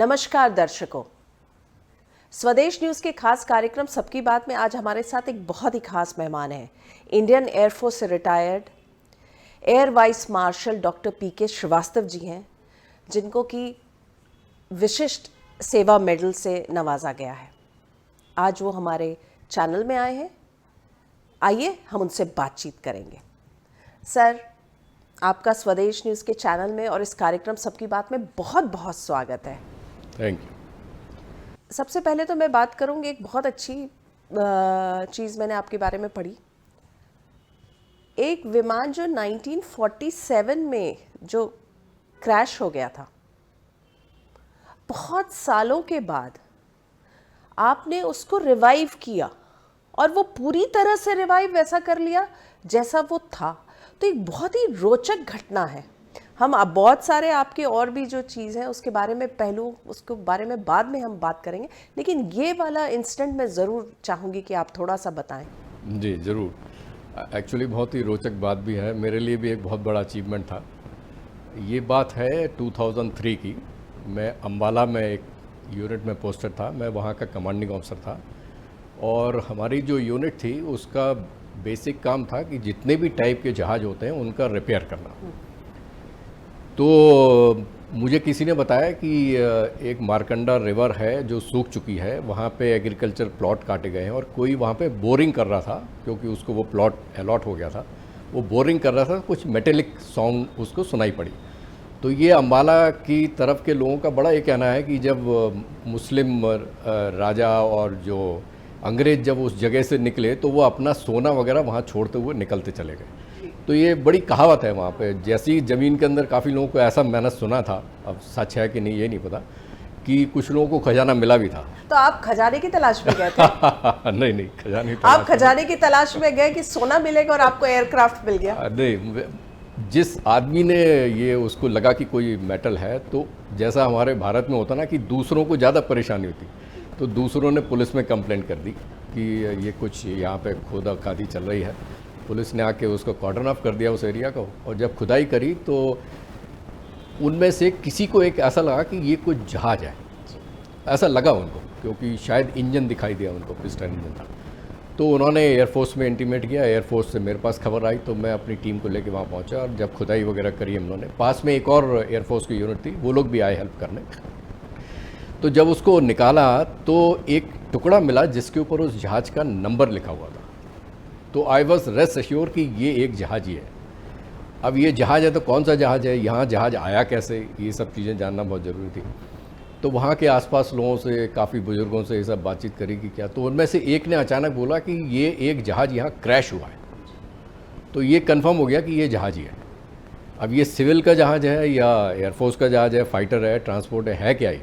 नमस्कार दर्शकों, स्वदेश न्यूज के खास कार्यक्रम सबकी बात में आज हमारे साथ एक बहुत ही खास मेहमान है। इंडियन एयरफोर्स से retired air vice marshal doctor P K Shrivastava ji हैं, जिनको कि विशिष्ट सेवा मेडल से नवाजा गया है। आज वो हमारे चैनल में आए हैं। आइए हम उनसे बातचीत करेंगे। सर, आपका स्वदेश न्यूज़ के चैनल में और इस कार्यक्रम सबकी बात में बहुत बहुत स्वागत है। Thank you. सबसे पहले तो मैं बात करूंगी, एक बहुत अच्छी चीज़ मैंने आपके बारे में पढ़ी। एक विमान जो 1947 में जो क्रैश हो गया था, बहुत सालों के बाद आपने उसको रिवाइव किया और वो पूरी तरह से रिवाइव वैसा कर लिया जैसा वो था। तो एक बहुत ही रोचक घटना है। हम अब बहुत सारे आपके और भी जो चीज़ है उसके बारे में पहलू, उसके बारे में बाद में हम बात करेंगे, लेकिन ये वाला इंसिडेंट मैं ज़रूर चाहूँगी कि आप थोड़ा सा बताएं। जी ज़रूर। एक्चुअली बहुत ही रोचक बात भी है, मेरे लिए भी एक बहुत बड़ा अचीवमेंट था। ये बात है 2003 की। मैं अम्बाला में एक यूनिट में पोस्टेड था, मैं वहाँ का कमांडिंग ऑफिसर था और हमारी जो यूनिट थी उसका बेसिक काम था कि जितने भी टाइप के जहाज़ होते हैं उनका रिपेयर करना। तो मुझे किसी ने बताया कि एक मारकंडा रिवर है जो सूख चुकी है, वहाँ पे एग्रीकल्चर प्लॉट काटे गए हैं और कोई वहाँ पे बोरिंग कर रहा था, क्योंकि उसको वो प्लॉट अलॉट हो गया था। वो बोरिंग कर रहा था, कुछ मेटेलिक साउंड उसको सुनाई पड़ी। तो ये अम्बाला की तरफ के लोगों का बड़ा ये कहना है कि जब मुस्लिम राजा और जो अंग्रेज़ जब उस जगह से निकले तो वो अपना सोना वगैरह वहाँ छोड़ते हुए निकलते चले गए। तो ये बड़ी कहावत है वहाँ पे। जैसी ज़मीन के अंदर काफ़ी लोगों को ऐसा मैंने सुना था, अब सच है कि नहीं ये नहीं पता, कि कुछ लोगों को खजाना मिला भी था। तो आप खजाने की तलाश में गए थे? नहीं, खजाने की आप खजाने की तलाश में गए कि सोना मिलेगा और आपको एयरक्राफ्ट मिल गया? नहीं, जिस आदमी ने ये उसको लगा कि कोई मेटल है, तो जैसा हमारे भारत में होता ना कि दूसरों को ज़्यादा परेशानी होती, तो दूसरों ने पुलिस में कंप्लेंट कर दी कि ये कुछ यहाँ पे खोदा खादी चल रही है। पुलिस ने आके उसको कॉर्डन ऑफ कर दिया उस एरिया को, और जब खुदाई करी तो उनमें से किसी को एक ऐसा लगा कि ये कुछ जहाज़ है, ऐसा लगा उनको, क्योंकि शायद इंजन दिखाई दिया उनको, पिस्टन इंजन था। तो उन्होंने एयरफोर्स में इंटीमेट किया। एयरफोर्स से मेरे पास खबर आई तो मैं अपनी टीम को लेके वहाँ पहुँचा और जब खुदाई वगैरह करी हम लोगों ने, पास में एक और एयरफोर्स की यूनिट थी, वो लोग भी आए हेल्प करने। तो जब उसको निकाला तो एक टुकड़ा मिला जिसके ऊपर उस जहाज़ का नंबर लिखा हुआ था। तो आई वॉज रेस्ट एश्योर कि ये एक जहाज़ ही है। अब ये जहाज़ है तो कौन सा जहाज़ है, यहाँ जहाज़ आया कैसे, ये सब चीज़ें जानना बहुत ज़रूरी थी। तो वहाँ के आसपास लोगों से, काफ़ी बुज़ुर्गों से ये सब बातचीत करी कि क्या, तो उनमें से एक ने अचानक बोला कि ये एक जहाज़ यहाँ क्रैश हुआ है। तो ये कंफर्म हो गया कि ये जहाज़ ही है। अब ये सिविल का जहाज़ है या एयरफोर्स का जहाज़ है, फाइटर है, ट्रांसपोर्ट है क्या ये?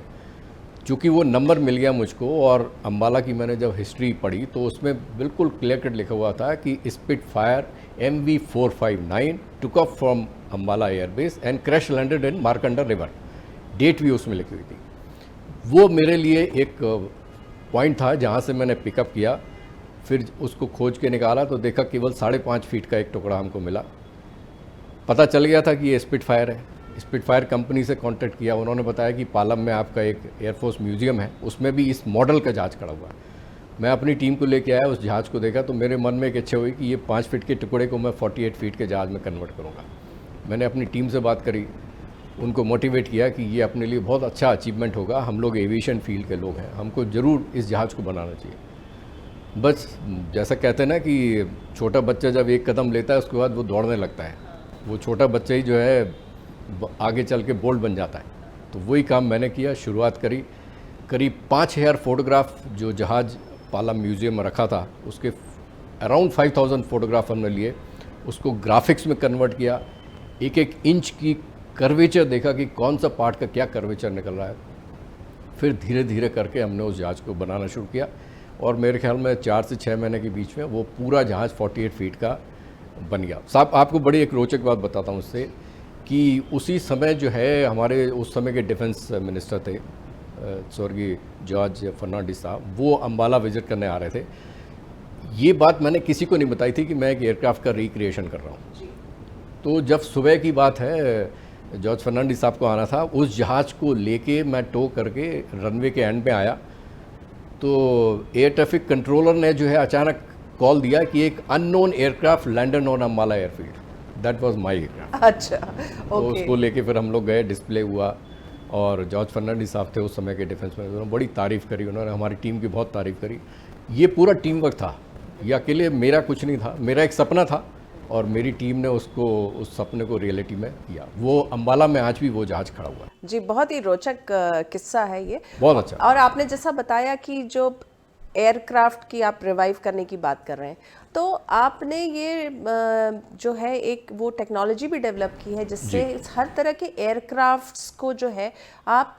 चूँकि वो नंबर मिल गया मुझको, और अम्बाला की मैंने जब हिस्ट्री पढ़ी तो उसमें बिल्कुल क्लियर कट लिखा हुआ था कि Spitfire MV459 took off from Ambala airbase and crash landed in Markanda river. Date भी उसमें लिखी हुई थी। वो मेरे लिए एक पॉइंट था जहाँ से मैंने पिकअप किया। फिर उसको खोज के निकाला तो देखा केवल 5.5 फीट का एक टुकड़ा हमको मिला। पता चल गया था कि ये स्पिटफायर है। स्पिटफायर कंपनी से कांटेक्ट किया, उन्होंने बताया कि पालम में आपका एक एयरफोर्स म्यूज़ियम है, उसमें भी इस मॉडल का जहाज़ खड़ा हुआ है। मैं अपनी टीम को लेके आया, उस जहाज़ को देखा तो मेरे मन में एक इच्छा हुई कि ये 5 फीट के टुकड़े को मैं 48 फीट के जहाज़ में कन्वर्ट करूँगा। मैंने अपनी टीम से बात करी, उनको मोटिवेट किया कि ये अपने लिए बहुत अच्छा अचीवमेंट होगा, हम लोग एविएशन फील्ड के लोग हैं, हमको ज़रूर इस जहाज़ को बनाना चाहिए। बस जैसा कहते हैं ना कि छोटा बच्चा जब एक कदम लेता है उसके बाद वो दौड़ने लगता है, वो छोटा बच्चा ही जो है आगे चल के बोल्ड बन जाता है। तो वही काम मैंने किया, शुरुआत करी। करीब 5000 फोटोग्राफ जो जहाज़ पालम म्यूज़ियम में रखा था उसके अराउंड 5000 फोटोग्राफ हमने लिए, उसको ग्राफिक्स में कन्वर्ट किया, एक एक इंच की कर्वेचर देखा कि कौन सा पार्ट का क्या कर्वेचर निकल रहा है। फिर धीरे धीरे करके हमने उस जहाज़ को बनाना शुरू किया और मेरे ख्याल में 4 से 6 महीने के बीच में वो पूरा जहाज़ 48 फीट का बन गया। साहब, आपको बड़ी एक रोचक बात बताता हूँ उससे कि उसी समय जो है हमारे उस समय के डिफेंस मिनिस्टर थे स्वर्गीय जॉर्ज फर्नांडिस साहब, वो अम्बाला विजिट करने आ रहे थे। ये बात मैंने किसी को नहीं बताई थी कि मैं एक एयरक्राफ्ट का रिक्रिएशन कर रहा हूँ। तो जब सुबह की बात है जॉर्ज फर्नांडिस साहब को आना था, उस जहाज़ को लेके मैं टो करके रनवे के एंड पे आया, तो एयर ट्रैफिक कंट्रोलर ने जो है अचानक कॉल दिया कि एक unknown aircraft landed on Ambala airfield, that was my aircraft. अच्छा, तो ओके। उसको लेके फिर हम लोग गए, डिस्प्ले हुआ, और जॉर्ज फर्नांडिस साहब थे उस समय के डिफेंस मिनिस्टर, उन्होंने बड़ी तारीफ़ करी, उन्होंने हमारी टीम की बहुत तारीफ़ करी। ये पूरा टीम वर्क था, ये अकेले मेरा कुछ नहीं था, मेरा एक सपना था और मेरी टीम ने उसको, उस सपने को रियलिटी में किया। वो अम्बाला में आज भी वो जहाज़ खड़ा हुआ है। जी, बहुत ही रोचक किस्सा है ये। बहुत अच्छा। और आपने जैसा बताया कि जो एयरक्राफ्ट की आप रिवाइव करने की बात कर रहे हैं, तो आपने ये जो है एक वो टेक्नोलॉजी भी डेवलप की है जिससे हर तरह के एयरक्राफ्ट्स को जो है आप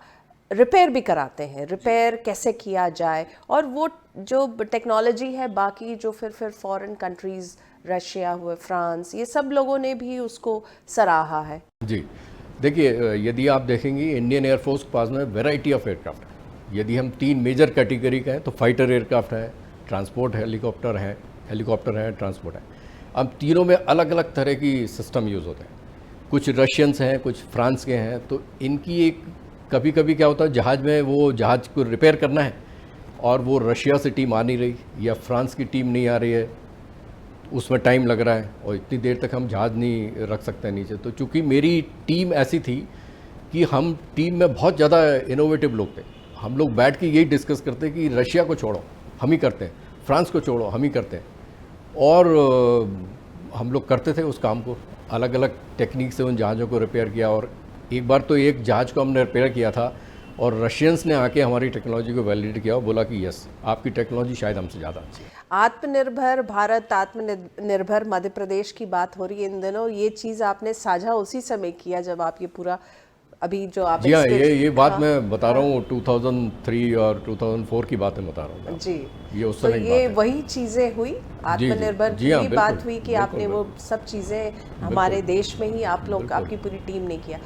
रिपेयर भी कराते हैं, रिपेयर कैसे किया जाए, और वो जो टेक्नोलॉजी है बाकी जो फिर फॉरेन कंट्रीज़, रशिया हुए, फ्रांस, ये सब लोगों ने भी उसको सराहा है। जी, देखिए, यदि आप देखेंगे इंडियन एयरफोर्स के पास में वैरायटी ऑफ एयरक्राफ्ट है। यदि हम 3 मेजर कैटेगरी का हैं तो फाइटर एयरक्राफ्ट है, ट्रांसपोर्ट हेलीकॉप्टर है, ट्रांसपोर्ट है। अब तीनों में अलग अलग तरह की सिस्टम यूज़ होते हैं। कुछ रशियंस हैं, कुछ फ्रांस के हैं, तो इनकी एक कभी कभी क्या होता है, जहाज़ में वो जहाज़ को रिपेयर करना है और वो रशिया से टीम आ नहीं रही या फ्रांस की टीम नहीं आ रही है, उसमें टाइम लग रहा है और इतनी देर तक हम जहाज़ नहीं रख सकते नीचे। तो चूँकि मेरी टीम ऐसी थी कि हम टीम में बहुत ज़्यादा इनोवेटिव लोग थे, हम लोग बैठ के यही डिस्कस करते कि रशिया को छोड़ो हम ही करते हैं, फ्रांस को छोड़ो हम ही करते हैं, और हम लोग करते थे उस काम को। अलग अलग टेक्निक से उन जहाज़ों को रिपेयर किया, और एक बार तो एक जहाज़ को हमने रिपेयर किया था और रशियंस ने आके हमारी टेक्नोलॉजी को वैलिडेट किया और बोला कि यस, आपकी टेक्नोलॉजी शायद हमसे ज़्यादा अच्छी है। आत्मनिर्भर भारत, आत्मनिर्भर मध्य प्रदेश की बात हो रही है इन दिनों। ये चीज़ आपने साझा उसी समय किया जब आप ये पूरा अभी जो आप जी हाँ, ये बात मैं बता रहा हूँ 2003 और 2004 की बातें बता रहा हूँ जी। ये उस तो समय की ये बात है। वही चीज़ें हुई, आत्मनिर्भर जी हाँ, की बात बिल्कुल, हुई कि बिल्कुल, आपने वो सब चीज़ें हमारे देश में ही आप लोग, आपकी पूरी टीम ने किया।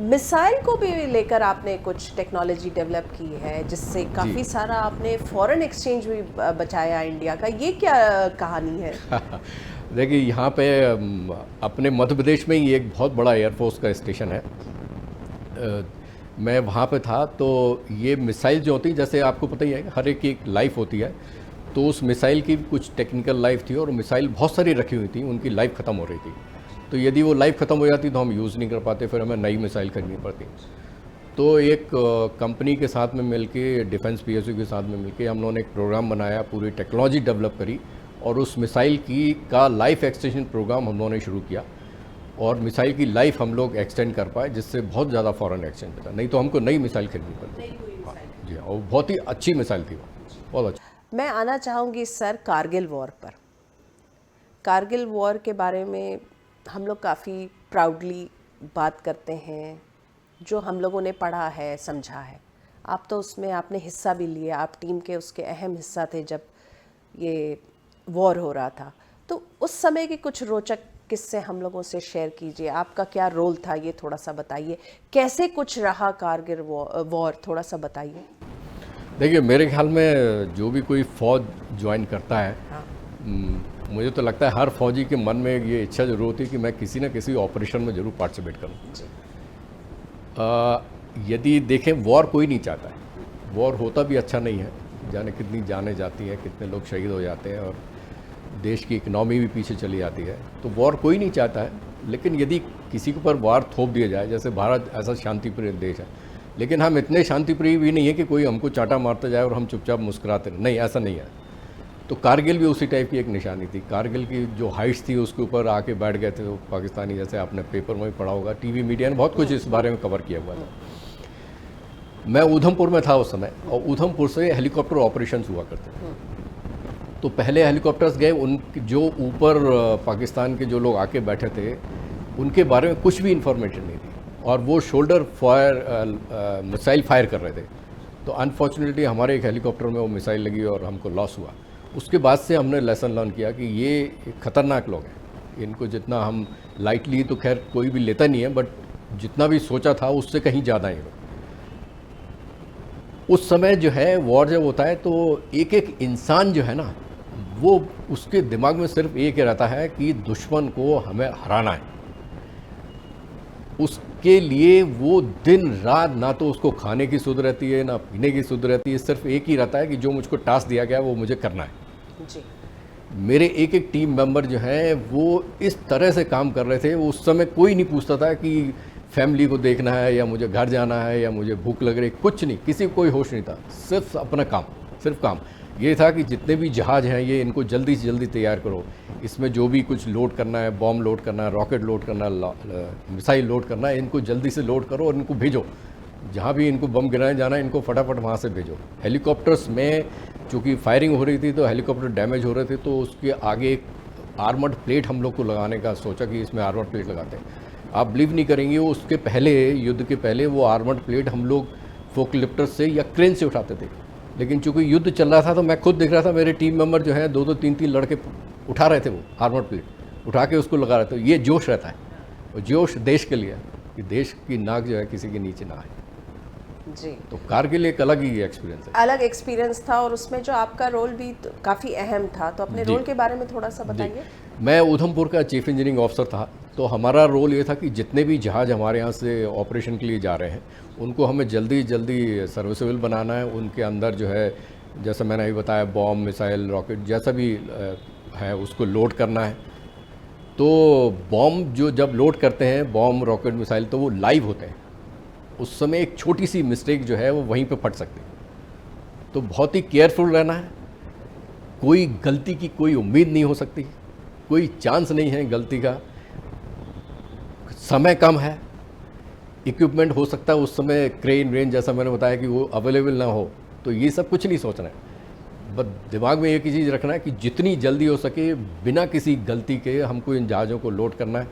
मिसाइल को भी लेकर आपने कुछ टेक्नोलॉजी डेवलप की है जिससे काफ़ी सारा आपने फॉरेन एक्सचेंज भी बचाया इंडिया का, ये क्या कहानी है? देखिए, यहाँ पे अपने मध्य प्रदेश में ही एक बहुत बड़ा एयरफोर्स का स्टेशन है। मैं वहाँ पे था, तो ये मिसाइल जो होती है, जैसे आपको पता ही है हर एक की एक लाइफ होती है, तो उस मिसाइल की कुछ टेक्निकल लाइफ थी और मिसाइल बहुत सारी रखी हुई थी, उनकी लाइफ ख़त्म हो रही थी। तो यदि वो लाइफ ख़त्म हो जाती तो हम यूज़ नहीं कर पाते, फिर हमें नई मिसाइल खरीदनी पड़ती। तो एक कंपनी के साथ में मिलके, डिफेंस पीएसयू के साथ में मिलके हम लोगों ने एक प्रोग्राम बनाया, पूरी टेक्नोलॉजी डेवलप करी और उस मिसाइल का लाइफ एक्सटेंशन प्रोग्राम हम लोगों ने शुरू किया और मिसाइल की लाइफ हम लोग एक्सटेंड कर पाए, जिससे बहुत ज़्यादा फॉरेन एक्सचेंज था। नहीं तो हमको नई मिसाइल खरीदनी पड़ती। जी, और बहुत ही अच्छी मिसाइल थी वो, बहुत अच्छी। मैं आना चाहूँगी सर कारगिल वॉर पर। कारगिल वॉर के बारे में हम लोग काफ़ी प्राउडली बात करते हैं, जो हम लोगों ने पढ़ा है, समझा है। आप तो उसमें आपने हिस्सा भी लिया, आप टीम के उसके अहम हिस्सा थे जब ये वॉर हो रहा था। तो उस समय के कुछ रोचक किस्से हम लोगों से शेयर कीजिए। आपका क्या रोल था, ये थोड़ा सा बताइए। कैसे कुछ रहा कारगिल वॉर, थोड़ा सा बताइए। देखिए, मेरे ख्याल में जो भी कोई फ़ौज ज्वाइन करता है, हाँ। मुझे तो लगता है हर फौजी के मन में ये इच्छा जरूर होती है कि मैं किसी न किसी ऑपरेशन में ज़रूर पार्टिसिपेट करूं। यदि देखें, वॉर कोई नहीं चाहता है, वॉर होता भी अच्छा नहीं है, जाने कितनी जानें जाती हैं, कितने लोग शहीद हो जाते हैं और देश की इकनॉमी भी पीछे चली जाती है। तो वॉर कोई नहीं चाहता है, लेकिन यदि किसी के ऊपर वार थोप दिया जाए, जैसे भारत ऐसा शांतिप्रिय देश है, लेकिन हम इतने शांतिप्रिय भी नहीं है कि कोई हमको चांटा मारता जाए और हम चुपचाप मुस्कुराते रहे, नहीं, ऐसा नहीं है। तो कारगिल भी उसी टाइप की एक निशानी थी। कारगिल की जो हाइट्स थी उसके ऊपर आके बैठ गए थे वो पाकिस्तानी, जैसे आपने पेपर में भी पढ़ा होगा, टीवी मीडिया ने बहुत कुछ इस बारे में कवर किया हुआ था। मैं उधमपुर में था उस समय और उधमपुर से हेलीकॉप्टर ऑपरेशंस हुआ करते थे। तो पहले हेलीकॉप्टर्स गए, उन जो ऊपर पाकिस्तान के जो लोग आके बैठे थे उनके बारे में कुछ भी इंफॉर्मेशन नहीं थी और वो शोल्डर फायर मिसाइल फायर कर रहे थे। तो अनफॉर्चुनेटली हमारे एक हेलीकॉप्टर में वो मिसाइल लगी और हमको लॉस हुआ। उसके बाद से हमने लेसन लर्न किया कि ये खतरनाक लोग हैं, इनको जितना हम लाइटली तो खैर कोई भी लेता नहीं है, बट जितना भी सोचा था उससे कहीं ज़्यादा ही लोग। उस समय जो है वॉर जब होता है तो एक एक इंसान जो है ना, वो उसके दिमाग में सिर्फ एक ही रहता है कि दुश्मन को हमें हराना है। उसके लिए वो दिन रात ना तो उसको खाने की सुध रहती है ना पीने की सुध रहती है, सिर्फ एक ही रहता है कि जो मुझको टास्क दिया गया वो मुझे करना है। जी। मेरे एक एक टीम मेंबर जो हैं वो इस तरह से काम कर रहे थे, वो उस समय कोई नहीं पूछता था कि फैमिली को देखना है या मुझे घर जाना है या मुझे भूख लग रही, कुछ नहीं, किसी को कोई होश नहीं था, सिर्फ अपना काम, सिर्फ काम। ये था कि जितने भी जहाज़ हैं ये इनको जल्दी से जल्दी तैयार करो, इसमें जो भी कुछ लोड करना है, बॉम्ब लोड करना है, रॉकेट लोड करना है, मिसाइल लोड करना है, इनको जल्दी से लोड करो और इनको भेजो, जहाँ भी इनको बम गिराने जाना है इनको फटाफट वहाँ से भेजो। हेलीकॉप्टर्स में चूँकि फायरिंग हो रही थी तो हेलीकॉप्टर डैमेज हो रहे थे, तो उसके आगे एक आर्मर्ड प्लेट हम लोग को लगाने का सोचा कि इसमें आर्मर्ड प्लेट लगाते हैं। आप बिलीव नहीं करेंगे, उसके पहले, युद्ध के पहले वो आर्मर्ड प्लेट हम लोग फोक लिफ्टर से या क्रेन से उठाते थे, लेकिन चूँकि युद्ध चल रहा था तो मैं खुद देख रहा था मेरे टीम मेंबर जो है 2-2 3-3 लड़के उठा रहे थे, वो आर्मर्ड प्लेट उठा के उसको लगा रहे थे। ये जोश रहता है, और जोश देश के लिए है कि देश की नाक जो है किसी के नीचे ना आए। जी। तो कारगिल एक अलग ही एक्सपीरियंस है। अलग एक्सपीरियंस था, और उसमें जो आपका रोल भी तो काफ़ी अहम था, तो अपने जी। रोल के बारे में थोड़ा सा बताइए। मैं उधमपुर का चीफ इंजीनियरिंग ऑफिसर था, तो हमारा रोल ये था कि जितने भी जहाज़ हमारे यहाँ से ऑपरेशन के लिए जा रहे हैं उनको हमें जल्दी जल्दी सर्विसेबल बनाना है। उनके अंदर जो है, जैसा मैंने अभी बताया, बॉम्ब, मिसाइल, रॉकेट जैसा भी है उसको लोड करना है। तो बॉम्ब जो जब लोड करते हैं, बॉम्ब, रॉकेट, मिसाइल, तो वो लाइव होते हैं, उस समय एक छोटी सी मिस्टेक जो है वो वहीं पे फट सकती है। तो बहुत ही केयरफुल रहना है, कोई गलती की कोई उम्मीद नहीं हो सकती, कोई चांस नहीं है गलती का, समय कम है, इक्विपमेंट हो सकता है उस समय क्रेन वेन जैसा मैंने बताया कि वो अवेलेबल ना हो, तो ये सब कुछ नहीं सोचना है। बस दिमाग में एक ही चीज़ रखना है कि जितनी जल्दी हो सके बिना किसी गलती के हमको इन जहाज़ों को लोड करना है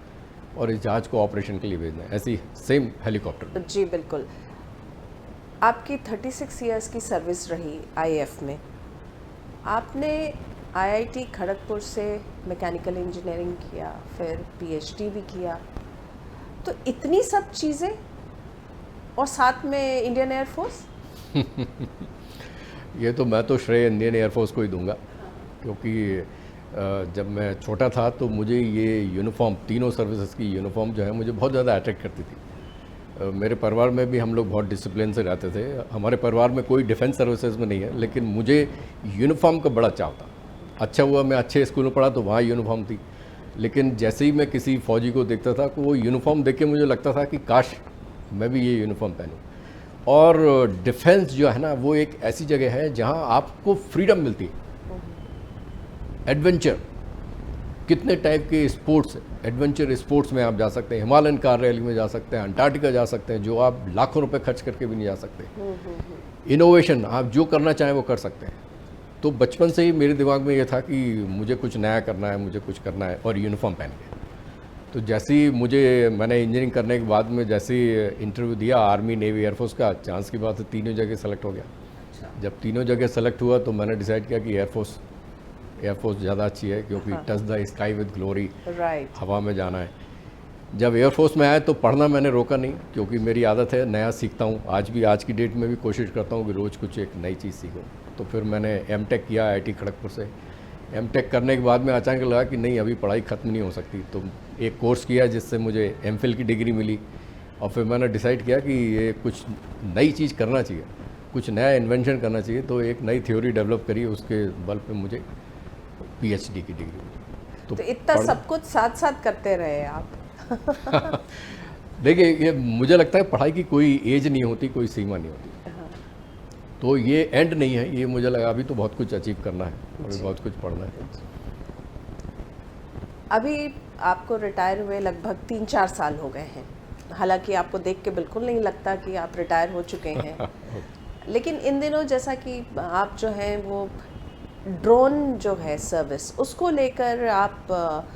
और इस जहाज़ को ऑपरेशन के लिए भेजना है। ऐसी सेम हेलीकॉप्टर। जी बिल्कुल। आपकी 36 इयर्स की सर्विस रही आईएएफ में। आपने आईआईटी खड़गपुर से मैकेनिकल इंजीनियरिंग किया, फिर पीएचडी भी किया, तो इतनी सब चीज़ें, और साथ में इंडियन एयरफोर्स। ये तो मैं तो श्रेय इंडियन एयरफोर्स को ही दूंगा, क्योंकि जब मैं छोटा था तो मुझे ये यूनिफॉर्म, तीनों सर्विसेज की यूनिफॉर्म जो है मुझे बहुत ज़्यादा अट्रैक्ट करती थी। मेरे परिवार में भी हम लोग बहुत डिसिप्लिन से रहते थे। हमारे परिवार में कोई डिफेंस सर्विसेज में नहीं है, लेकिन मुझे यूनिफॉर्म का बड़ा चाव था। अच्छा हुआ मैं अच्छे स्कूल में पढ़ा तो वहाँ यूनिफॉर्म थी, लेकिन जैसे ही मैं किसी फौजी को देखता था, तो वो यूनिफॉर्म देख के मुझे लगता था कि काश मैं भी ये यूनिफॉर्म पहनूं। और डिफेंस जो है ना, वो एक ऐसी जगह है जहां आपको फ्रीडम मिलती है, एडवेंचर, कितने टाइप के स्पोर्ट्स, एडवेंचर स्पोर्ट्स में आप जा सकते हैं, हिमालयन कार रैली में जा सकते हैं, अंटार्कटिका जा सकते हैं, जो आप लाखों रुपए खर्च करके भी नहीं जा सकते। इनोवेशन, आप जो करना चाहें वो कर सकते हैं। तो बचपन से ही मेरे दिमाग में ये था कि मुझे कुछ नया करना है, मुझे कुछ करना है, और यूनिफॉर्म पहन के। तो जैसे ही मैंने इंजीनियरिंग करने के बाद में जैसे ही इंटरव्यू दिया आर्मी, नेवी, एयरफोर्स का, चांस की बात है तीनों जगह सेलेक्ट हो गया। जब तीनों जगह सेलेक्ट हुआ तो मैंने डिसाइड किया कि एयरफोर्स ज़्यादा अच्छी है, क्योंकि touch the sky with glory, right. हवा में जाना है। जब एयरफोर्स में आया तो पढ़ना मैंने रोका नहीं, क्योंकि मेरी आदत है, नया सीखता हूँ। आज की डेट में भी कोशिश करता हूँ कि रोज़ कुछ एक नई चीज़ सीखूँ। तो फिर मैंने एमटेक किया आईआईटी खड़गपुर से। एमटेक करने के बाद में अचानक लगा कि नहीं, अभी पढ़ाई ख़त्म नहीं हो सकती, तो एक कोर्स किया जिससे मुझे एमफिल की डिग्री मिली। और फिर मैंने डिसाइड किया कि ये कुछ नई चीज़ करना चाहिए, कुछ नया इन्वेंशन करना चाहिए। तो एक नई थ्योरी डेवलप करी, उसके बल पे मुझे पीएचडी की डिग्री मिली। तो इतना सब कुछ साथ साथ करते रहे आप। देखिए, ये मुझे लगता है पढ़ाई की कोई एज नहीं होती, कोई सीमा नहीं होती। तो ये एंड नहीं है, ये मुझे लगा अभी तो बहुत कुछ अचीव करना है, अभी बहुत कुछ पढ़ना है। अभी आपको रिटायर हुए लगभग 3-4 साल हो गए हैं। हालांकि आपको देख के बिल्कुल नहीं लगता कि आप रिटायर हो चुके हैं, लेकिन इन दिनों जैसा कि आप जो हैं वो ड्रोन जो है सर्विस, उसको लेकर आप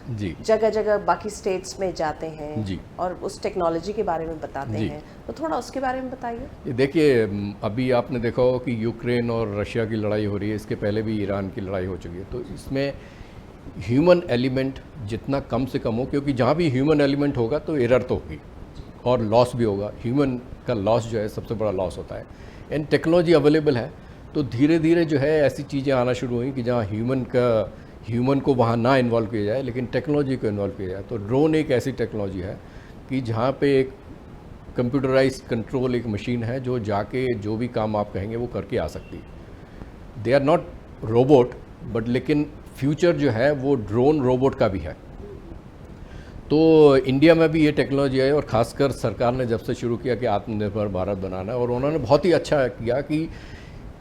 जी जगह जगह बाकी स्टेट्स में जाते हैं जी, और उस टेक्नोलॉजी के बारे में बताते जी। हैं, तो थोड़ा उसके बारे में बताइए। ये देखिए, अभी आपने देखा हो कि यूक्रेन और रशिया की लड़ाई हो रही है, इसके पहले भी ईरान की लड़ाई हो चुकी है। तो इसमें ह्यूमन एलिमेंट जितना कम से कम हो, क्योंकि जहाँ भी ह्यूमन एलिमेंट होगा तो एरर तो होगी और लॉस भी होगा। ह्यूमन का लॉस जो है सबसे बड़ा लॉस होता है। एंड टेक्नोलॉजी अवेलेबल है, तो धीरे धीरे जो है ऐसी चीज़ें आना शुरू हुई कि जहाँ ह्यूमन को वहाँ ना इन्वॉल्व किया जाए, लेकिन टेक्नोलॉजी को इन्वॉल्व किया जाए। तो ड्रोन एक ऐसी टेक्नोलॉजी है कि जहाँ पे एक कंप्यूटराइज कंट्रोल एक मशीन है जो जाके जो भी काम आप कहेंगे वो करके आ सकती है। They are not robot, but लेकिन फ्यूचर जो है वो ड्रोन रोबोट का भी है। तो इंडिया में भी ये टेक्नोलॉजी है, और ख़ासकर सरकार ने जब से शुरू किया कि आत्मनिर्भर भारत बनाना है, और उन्होंने बहुत ही अच्छा किया कि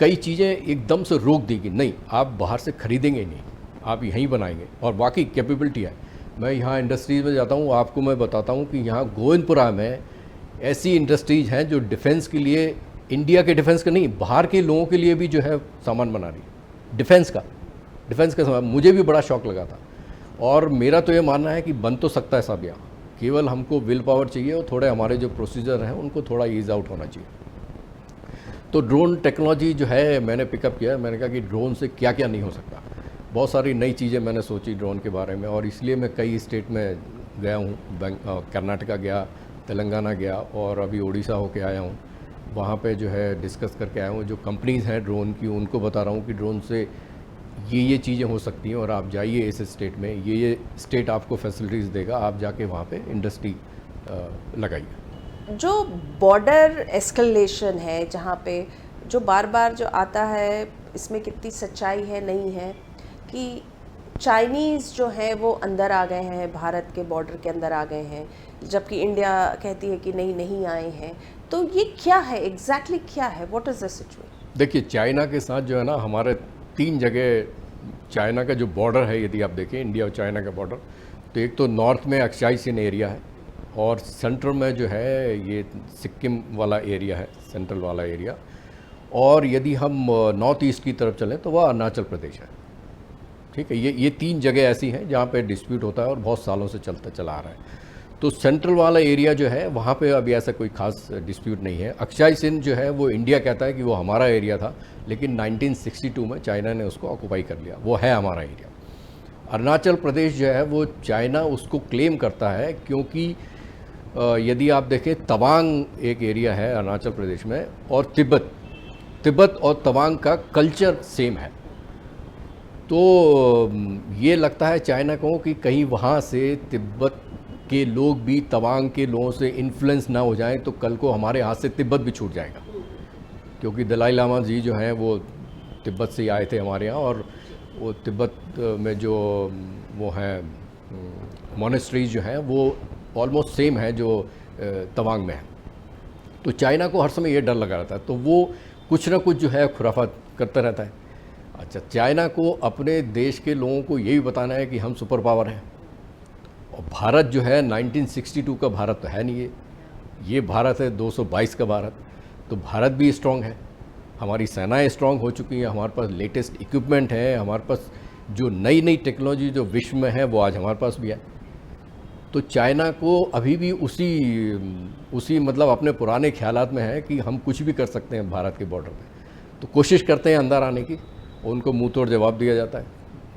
कई चीज़ें एकदम से रोक दी कि नहीं, आप बाहर से खरीदेंगे नहीं, आप यहीं बनाएंगे। और वाकई कैपेबिलिटी है। मैं यहाँ इंडस्ट्रीज़ में जाता हूँ, आपको मैं बताता हूँ कि यहाँ गोविंदपुरा में ऐसी इंडस्ट्रीज़ हैं जो डिफेंस के लिए, इंडिया के डिफेंस का नहीं, बाहर के लोगों के लिए भी जो है सामान बना रही है डिफेंस का सामान। मुझे भी बड़ा शौक लगा था, और मेरा तो ये मानना है कि बन तो सकता है सब यहाँ, केवल हमको विल पावर चाहिए और थोड़े हमारे जो प्रोसीजर हैं उनको थोड़ा ईज आउट होना चाहिए। तो ड्रोन टेक्नोलॉजी जो है मैंने पिकअप किया है। मैंने कहा कि ड्रोन से क्या क्या नहीं हो सकता। बहुत सारी नई चीज़ें मैंने सोची ड्रोन के बारे में, और इसलिए मैं कई स्टेट में गया हूँ। कर्नाटका गया, तेलंगाना गया, और अभी उड़ीसा होके आया हूँ। वहाँ पे जो है डिस्कस करके आया हूँ। जो कंपनीज़ हैं ड्रोन की, उनको बता रहा हूँ कि ड्रोन से ये चीज़ें हो सकती हैं, और आप जाइए इस स्टेट में, ये स्टेट आपको फैसिलिटीज़ देगा, आप जाके वहाँ पे इंडस्ट्री लगाइए। जो बॉर्डर एस्केलेशन है, जहाँ पे जो बार बार जो आता है, इसमें कितनी सच्चाई है नहीं है कि चाइनीज़ जो है वो अंदर आ गए हैं, भारत के बॉर्डर के अंदर आ गए हैं, जबकि इंडिया कहती है कि नहीं आए हैं। तो ये क्या है एग्जैक्टली क्या है, व्हाट इज़ द सिचुएशन? देखिए, चाइना के साथ जो है ना, हमारे 3 जगह चाइना का जो बॉर्डर है, यदि आप देखें इंडिया और चाइना का बॉर्डर, तो एक तो नॉर्थ में अक्साई चिन एरिया है, और सेंट्रल में जो है ये सिक्किम वाला एरिया है, सेंट्रल वाला एरिया। और यदि हम नॉर्थ ईस्ट की तरफ चलें तो वह अरुणाचल प्रदेश है। ठीक है, ये 3 जगह ऐसी हैं जहाँ पे डिस्प्यूट होता है और बहुत सालों से चला आ रहा है। तो सेंट्रल वाला एरिया जो है वहाँ पे अभी ऐसा कोई खास डिस्प्यूट नहीं है। अक्साई चिन जो है वो इंडिया कहता है कि वो हमारा एरिया था, लेकिन 1962 में चाइना ने उसको ऑक्युपाई कर लिया, वो है हमारा एरिया। अरुणाचल प्रदेश जो है वो चाइना उसको क्लेम करता है, क्योंकि यदि आप देखें तवांग एक एरिया है अरुणाचल प्रदेश में, और तिब्बत और तवांग का कल्चर सेम है। तो ये लगता है चाइना को कि कहीं वहाँ से तिब्बत के लोग भी तवांग के लोगों से इन्फ्लुएंस ना हो जाएं, तो कल को हमारे हाथ से तिब्बत भी छूट जाएगा। क्योंकि दलाई लामा जी जो हैं वो तिब्बत से आए थे हमारे यहाँ, और वो तिब्बत में जो वो हैं मोनेस्ट्रीज जो हैं वो ऑलमोस्ट सेम है जो तवांग में है। तो चाइना को हर समय ये डर लगा रहता है, तो वो कुछ ना कुछ जो है खुराफात करता रहता है। अच्छा, चाइना को अपने देश के लोगों को यही बताना है कि हम सुपर पावर हैं, और भारत जो है 1962 का भारत तो है नहीं, ये भारत है 222 का भारत। तो भारत भी स्ट्रांग है, हमारी सेनाएं स्ट्रांग हो चुकी हैं, हमारे पास लेटेस्ट इक्विपमेंट है, हमारे पास जो नई टेक्नोलॉजी जो विश्व में है वो आज हमारे पास भी है। तो चाइना को अभी भी उसी मतलब अपने पुराने ख्यालात में है कि हम कुछ भी कर सकते हैं भारत के बॉर्डर पे। तो कोशिश करते हैं अंदर आने की, उनको मुंह तोड़ जवाब दिया जाता है।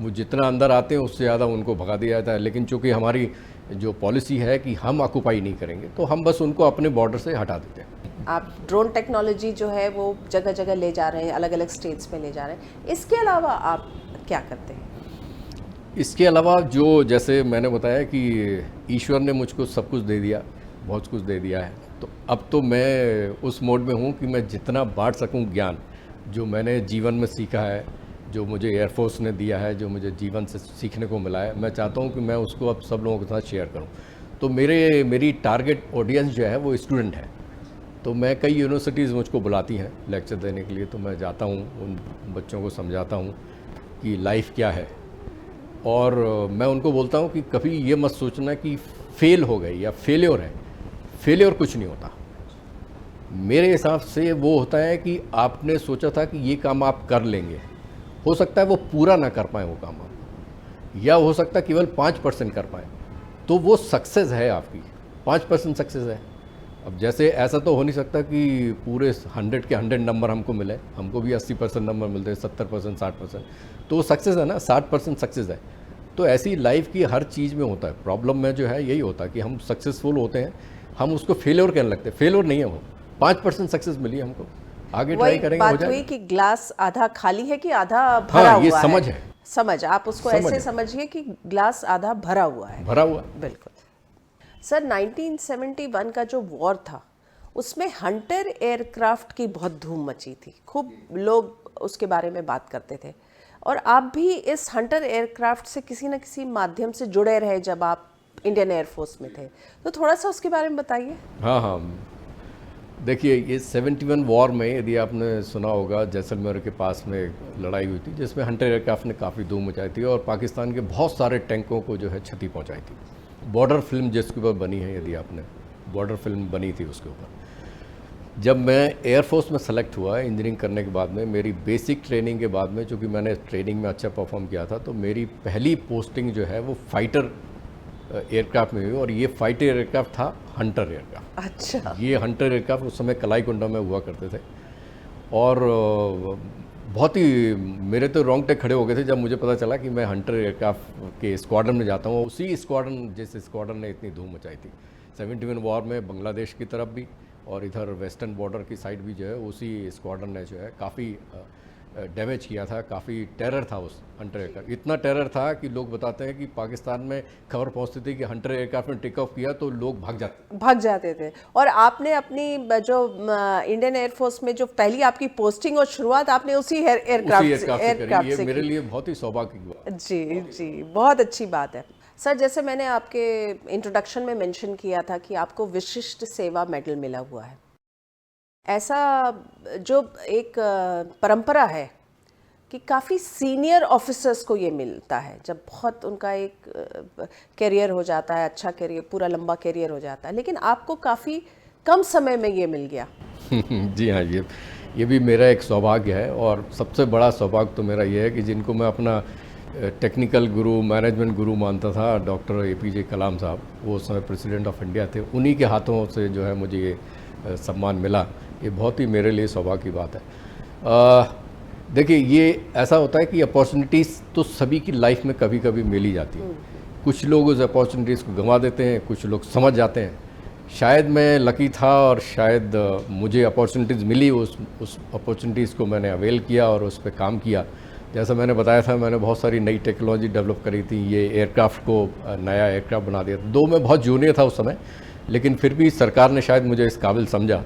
वो जितना अंदर आते हैं उससे ज़्यादा उनको भगा दिया जाता है। लेकिन चूँकि हमारी जो पॉलिसी है कि हम ऑक्युपाई नहीं करेंगे, तो हम बस उनको अपने बॉर्डर से हटा देते हैं। आप ड्रोन टेक्नोलॉजी जो है वो जगह जगह ले जा रहे हैं, अलग अलग स्टेट्स में ले जा रहे हैं, इसके अलावा आप क्या करते हैं? इसके अलावा जो जैसे मैंने बताया कि ईश्वर ने मुझको सब कुछ दे दिया, बहुत कुछ दे दिया है, तो अब तो मैं उस मोड में हूँ कि मैं जितना बांट सकूँ ज्ञान जो मैंने जीवन में सीखा है, जो मुझे एयरफोर्स ने दिया है, जो मुझे जीवन से सीखने को मिला है, मैं चाहता हूँ कि मैं उसको अब सब लोगों के साथ शेयर करूँ। तो मेरी टारगेट ऑडियंस जो है वो स्टूडेंट है। तो मैं कई यूनिवर्सिटीज़ मुझको बुलाती हैं लेक्चर देने के लिए, तो मैं जाता हूँ, उन बच्चों को समझाता हूँ कि लाइफ क्या है। और मैं उनको बोलता हूँ कि कभी ये मत सोचना कि फेल हो गए या फेल्योर है। फेल्योर कुछ नहीं होता। मेरे हिसाब से वो होता है कि आपने सोचा था कि ये काम आप कर लेंगे, हो सकता है वो पूरा ना कर पाए वो काम आप, या हो सकता है केवल 5% कर पाए, तो वो सक्सेस है आपकी, 5% सक्सेस है। अब जैसे ऐसा तो हो नहीं सकता कि पूरे 100 के 100 नंबर हमको मिले, हमको भी 80% नंबर मिलते हैं, 70%, 60%, तो वो सक्सेस है ना, 60% सक्सेस है। तो ऐसी लाइफ की हर चीज़ में होता है। प्रॉब्लम में जो है यही होता है कि हम सक्सेसफुल होते हैं, हम उसको फेलियर कहने लगते हैं। फेलियर नहीं है वो, 5% सक्सेस मिली हमको, आगे ट्राई करेंगे, हो बात हुई कि ग्लास आधा खाली है कि आधा भरा हाँ, हुआ ये है। समझ है, समझ, आप उसको समझ ऐसे है। समझिए कि ग्लास आधा भरा हुआ है। भरा हुआ। बिल्कुल। सर 1971 का जो वॉर था उसमें हंटर एयरक्राफ्ट की बहुत धूम मची थी, खूब लोग उसके बारे में बात करते थे, और आप भी इस हंटर एयरक्राफ्ट से किसी न किसी माध्यम से जुड़े रहे जब आप इंडियन एयरफोर्स में थे, तो थोड़ा सा उसके बारे में बताइए। हाँ हाँ, देखिए ये 71 वॉर में यदि आपने सुना होगा, जैसलमेर के पास में लड़ाई हुई थी जिसमें हंटर एयरक्राफ्ट ने काफ़ी धूम मचाई थी और पाकिस्तान के बहुत सारे टैंकों को जो है क्षति पहुंचाई थी। बॉर्डर फिल्म जिसके ऊपर बनी है, यदि आपने बॉर्डर फिल्म बनी थी उसके ऊपर। जब मैं एयरफोर्स में सेलेक्ट हुआ इंजीनियरिंग करने के बाद में, मेरी बेसिक ट्रेनिंग के बाद में, चूँकि मैंने ट्रेनिंग में अच्छा परफॉर्म किया था, तो मेरी पहली पोस्टिंग जो है वो फाइटर एयरक्राफ्ट में हुई, और ये फाइटर एयरक्राफ्ट था हंटर एयरक्राफ्ट। अच्छा। ये हंटर एयरक्राफ्ट उस समय कलाईकुंडा में हुआ करते थे, और बहुत ही मेरे तो रोंगटे खड़े हो गए थे जब मुझे पता चला कि मैं हंटर एयरक्राफ्ट के स्क्वाड्रन में जाता हूँ। उसी स्क्वाड्रन, जिस स्क्वाड्रन ने इतनी धूम मचाई थी 71 वॉर में, बांग्लादेश की तरफ भी और इधर वेस्टर्न बॉर्डर की साइड भी जो है, उसी स्क्वाड्रन ने जो है काफ़ी डैमेज किया था। काफ़ी टेरर था उस हंटर एयरक्राफ्ट, इतना टेरर था कि लोग बताते हैं कि पाकिस्तान में खबर पहुंचती थी कि हंटर एयरक्राफ्ट ने टेक ऑफ किया तो लोग भाग जाते थे। और आपने अपनी जो इंडियन एयरफोर्स में जो पहली आपकी पोस्टिंग और शुरुआत आपने उसी एयरक्राफ्ट से करी। ये मेरे लिए बहुत ही सौभाग्य की बात। जी जी, बहुत अच्छी बात है। सर, जैसे मैंने आपके इंट्रोडक्शन में मेंशन किया था कि आपको विशिष्ट सेवा मेडल मिला हुआ है, ऐसा जो एक परंपरा है कि काफ़ी सीनियर ऑफिसर्स को ये मिलता है जब बहुत उनका एक करियर हो जाता है, अच्छा करियर, पूरा लंबा करियर हो जाता है, लेकिन आपको काफ़ी कम समय में ये मिल गया। जी हाँ, ये भी मेरा एक सौभाग्य है, और सबसे बड़ा सौभाग्य तो मेरा ये है कि जिनको मैं अपना टेक्निकल गुरु, मैनेजमेंट गुरु मानता था, डॉक्टर APJ कलाम साहब, वो उस समय प्रेसिडेंट ऑफ इंडिया थे, उन्हीं के हाथों से जो है मुझे ये सम्मान मिला। ये बहुत ही मेरे लिए सौभाग्य की बात है। देखिए, ये ऐसा होता है कि अपॉर्चुनिटीज़ तो सभी की लाइफ में कभी कभी मिल ही जाती है। कुछ लोग उस अपॉर्चुनिटीज़ को गंवा देते हैं, कुछ लोग समझ जाते हैं। शायद मैं लकी था और शायद मुझे अपॉर्चुनिटीज़ मिली, उस अपॉर्चुनिटीज़ को मैंने अवेल किया और उस पर काम किया। जैसा मैंने बताया था, मैंने बहुत सारी नई टेक्नोलॉजी डेवलप करी थी, ये एयरक्राफ्ट को नया एयरक्राफ्ट बना दिया। दो मैं बहुत जूनियर था उस समय, लेकिन फिर भी सरकार ने शायद मुझे इस काबिल समझा,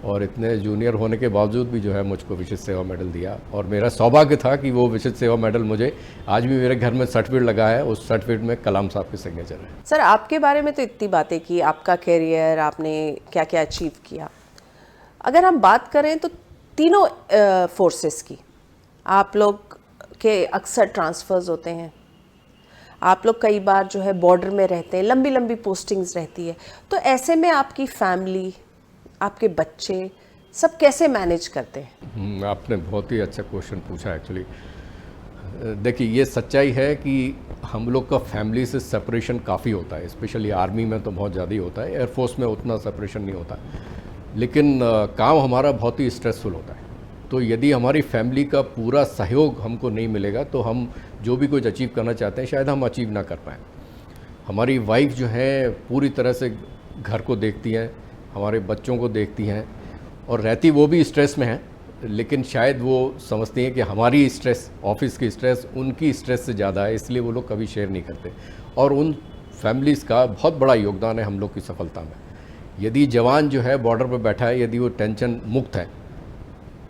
और इतने जूनियर होने के बावजूद भी जो है मुझको विशिष्ट सेवा मेडल दिया। और मेरा सौभाग्य था कि वो विशिष्ट सेवा मेडल मुझे आज भी मेरे घर में सर्टिफिकेट लगा है, उस सर्टिफिकेट में कलाम साहब की सिग्नेचर है। सर, आपके बारे में तो इतनी बातें की, आपका कैरियर, आपने क्या क्या अचीव किया। अगर हम बात करें तो तीनों फोर्सेस की, आप लोग के अक्सर ट्रांसफ़र्स होते हैं, आप लोग कई बार जो है बॉर्डर में रहते हैं, लंबी लंबी पोस्टिंग्स रहती है, तो ऐसे में आपकी फैमिली, आपके बच्चे सब कैसे मैनेज करते हैं? आपने बहुत ही अच्छा क्वेश्चन पूछा एक्चुअली। देखिए, ये सच्चाई है कि हम लोग का फैमिली से सेपरेशन काफ़ी होता है, स्पेशली आर्मी में तो बहुत ज़्यादा ही होता है, एयरफोर्स में उतना सेपरेशन नहीं होता, लेकिन काम हमारा बहुत ही स्ट्रेसफुल होता है। तो यदि हमारी फैमिली का पूरा सहयोग हमको नहीं मिलेगा तो हम जो भी कुछ अचीव करना चाहते हैं शायद हम अचीव ना कर पाएँ। हमारी वाइफ जो है पूरी तरह से घर को देखती हैं, हमारे बच्चों को देखती हैं, और रहती वो भी स्ट्रेस में है, लेकिन शायद वो समझती हैं कि हमारी स्ट्रेस, ऑफिस की स्ट्रेस उनकी स्ट्रेस से ज़्यादा है, इसलिए वो लोग कभी शेयर नहीं करते। और उन फैमिलीज़ का बहुत बड़ा योगदान है हम लोग की सफलता में। यदि जवान जो है बॉर्डर पर बैठा है, यदि वो टेंशन मुक्त है,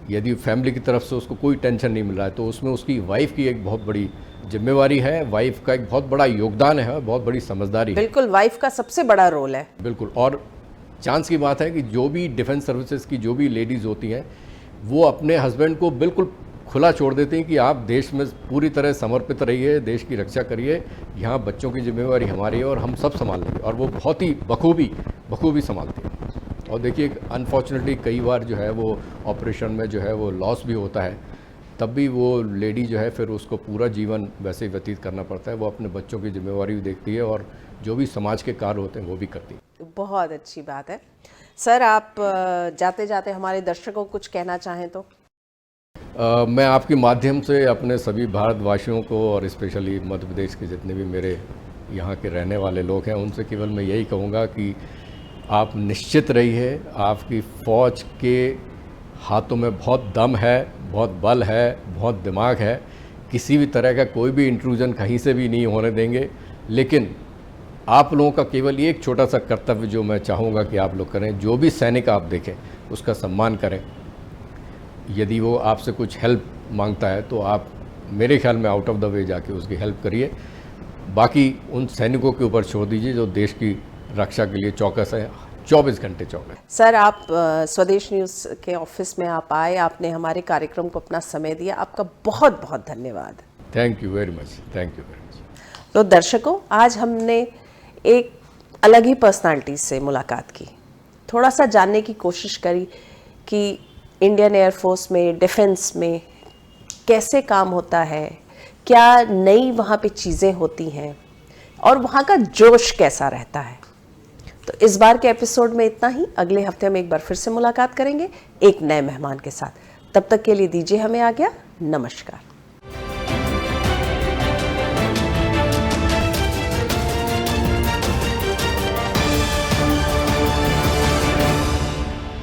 यदि फैमिली की तरफ से उसको कोई टेंशन नहीं मिल रहा है, तो उसमें उसकी वाइफ की एक बहुत बड़ी जिम्मेवारी है, वाइफ का एक बहुत बड़ा योगदान है, बहुत बड़ी समझदारी है। बिल्कुल, वाइफ का सबसे बड़ा रोल है। बिल्कुल। और चांस की बात है कि जो भी डिफेंस सर्विसेज की जो भी लेडीज़ होती हैं, वो अपने हस्बैंड को बिल्कुल खुला छोड़ देती हैं कि आप देश में पूरी तरह समर्पित रहिए, देश की रक्षा करिए, यहाँ बच्चों की जिम्मेवारी हमारी है और हम सब संभाल लेंगे। और वो बहुत ही बखूबी संभालती है। और देखिए, अनफॉर्चुनेटली कई बार जो है वो ऑपरेशन में जो है वो लॉस भी होता है, तब भी वो लेडी जो है फिर उसको पूरा जीवन वैसे ही व्यतीत करना पड़ता है। वो अपने बच्चों की जिम्मेवारी भी देखती है और जो भी समाज के कार्य होते हैं वो भी करती है। बहुत अच्छी बात है। सर, आप जाते जाते हमारे दर्शकों को कुछ कहना चाहें तो? मैं आपके माध्यम से अपने सभी भारतवासियों को और स्पेशली मध्य प्रदेश के जितने भी मेरे यहाँ के रहने वाले लोग हैं, उनसे केवल मैं यही कहूँगा कि आप निश्चित रहिए, आपकी फ़ौज के हाथों में बहुत दम है, बहुत बल है, बहुत दिमाग है। किसी भी तरह का कोई भी इंट्रूजन कहीं से भी नहीं होने देंगे। लेकिन आप लोगों का केवल एक छोटा सा कर्तव्य जो मैं चाहूँगा कि आप लोग करें, जो भी सैनिक आप देखें उसका सम्मान करें। यदि वो आपसे कुछ हेल्प मांगता है तो आप मेरे ख्याल में आउट ऑफ द वे जाके उसकी हेल्प करिए। बाकी उन सैनिकों के ऊपर छोड़ दीजिए जो देश की रक्षा के लिए चौकस है, 24 घंटे चौकस। सर, आप स्वदेश न्यूज़ के ऑफिस में आप आए, आपने हमारे कार्यक्रम को अपना समय दिया, आपका बहुत बहुत धन्यवाद। Thank you very much, thank you very much. तो दर्शकों, आज हमने एक अलग ही पर्सनालिटी से मुलाकात की, थोड़ा सा जानने की कोशिश करी कि इंडियन एयरफोर्स में, डिफेंस में कैसे काम होता है, क्या नई वहाँ पे चीज़ें होती हैं और वहाँ का जोश कैसा रहता है। तो इस बार के एपिसोड में इतना ही। अगले हफ्ते हम एक बार फिर से मुलाकात करेंगे एक नए मेहमान के साथ। तब तक के लिए दीजिए हमें आज्ञा। नमस्कार।